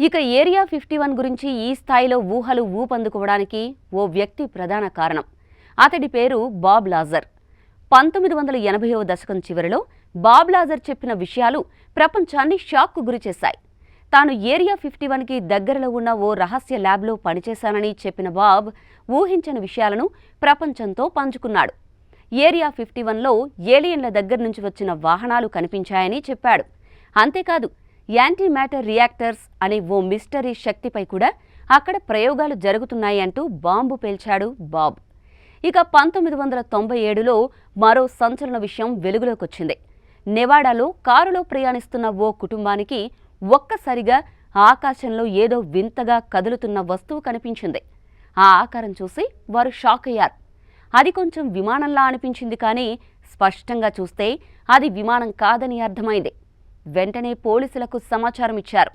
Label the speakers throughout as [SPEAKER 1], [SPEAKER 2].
[SPEAKER 1] ఇక ఏరియా 51 గురించి ఈ స్థాయిలో ఊహలు ఊపందుకోవడానికి ఓ వ్యక్తి ప్రధాన కారణం. అతడి పేరు బాబ్ లాజర్. 1980వ దశకం చివరిలో బాబ్ లాజర్ చెప్పిన విషయాలు ప్రపంచాన్ని షాక్కు గురిచేశాయి. తాను ఏరియా 51కి దగ్గరలో ఉన్న ఓ రహస్య ల్యాబ్లో పనిచేశానని చెప్పిన బాబ్ ఊహించని విషయాలను ప్రపంచంతో పంచుకున్నాడు. ఏరియా 51లో ఏలియన్ల దగ్గర నుంచి వచ్చిన వాహనాలు కనిపించాయని చెప్పాడు. అంతేకాదు, యాంటీ మ్యాటర్ రియాక్టర్స్ అనే ఓ మిస్టరీ శక్తిపై కూడా అక్కడ ప్రయోగాలు జరుగుతున్నాయి అంటూ బాంబు పేల్చాడు బాబ్. ఇక 1997లో మరో సంచలన విషయం వెలుగులోకొచ్చింది. నెవాడాలో కారులో ప్రయాణిస్తున్న ఓ కుటుంబానికి ఒక్కసారిగా ఆకాశంలో ఏదో వింతగా కదులుతున్న వస్తువు కనిపించింది. ఆ ఆకారం చూసి వారు షాక్ అయ్యారు. అది కొంచెం విమానంలా అనిపించింది, కానీ స్పష్టంగా చూస్తే అది విమానం కాదని అర్థమైంది. వెంటనే పోలీసులకు సమాచారం ఇచ్చారు.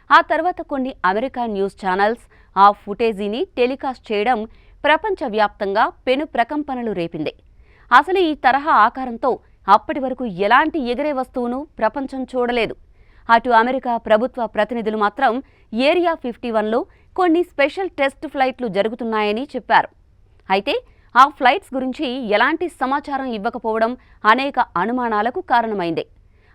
[SPEAKER 1] ఆ తర్వాత కొన్ని అమెరికా న్యూస్ ఛానల్స్ ఆ ఫుటేజీని టెలికాస్ట్ చేయడం ప్రపంచవ్యాప్తంగా పెను ప్రకంపనలు రేపింది. అసలు ఈ తరహా ఆకారంతో అప్పటి వరకు ఎలాంటి ఎగిరే వస్తువును ప్రపంచం చూడలేదు. అటు అమెరికా ప్రభుత్వ ప్రతినిధులు మాత్రం ఏరియా 51లో కొన్ని స్పెషల్ టెస్ట్ ఫ్లైట్లు జరుగుతున్నాయని చెప్పారు. అయితే ఆ ఫ్లైట్స్ గురించి ఎలాంటి సమాచారం ఇవ్వకపోవడం అనేక అనుమానాలకు కారణమైంది.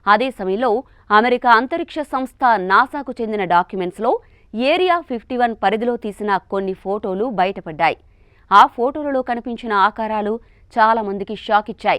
[SPEAKER 1] అదే సమయంలో అమెరికా అంతరిక్ష సంస్థ నాసాకు చెందిన డాక్యుమెంట్స్లో ఏరియా 51 పరిధిలో తీసిన కొన్ని ఫోటోలు బయటపడ్డాయి. ఆ ఫోటోలలో కనిపించిన ఆకారాలు చాలా మందికి షాక్ ఇచ్చాయి.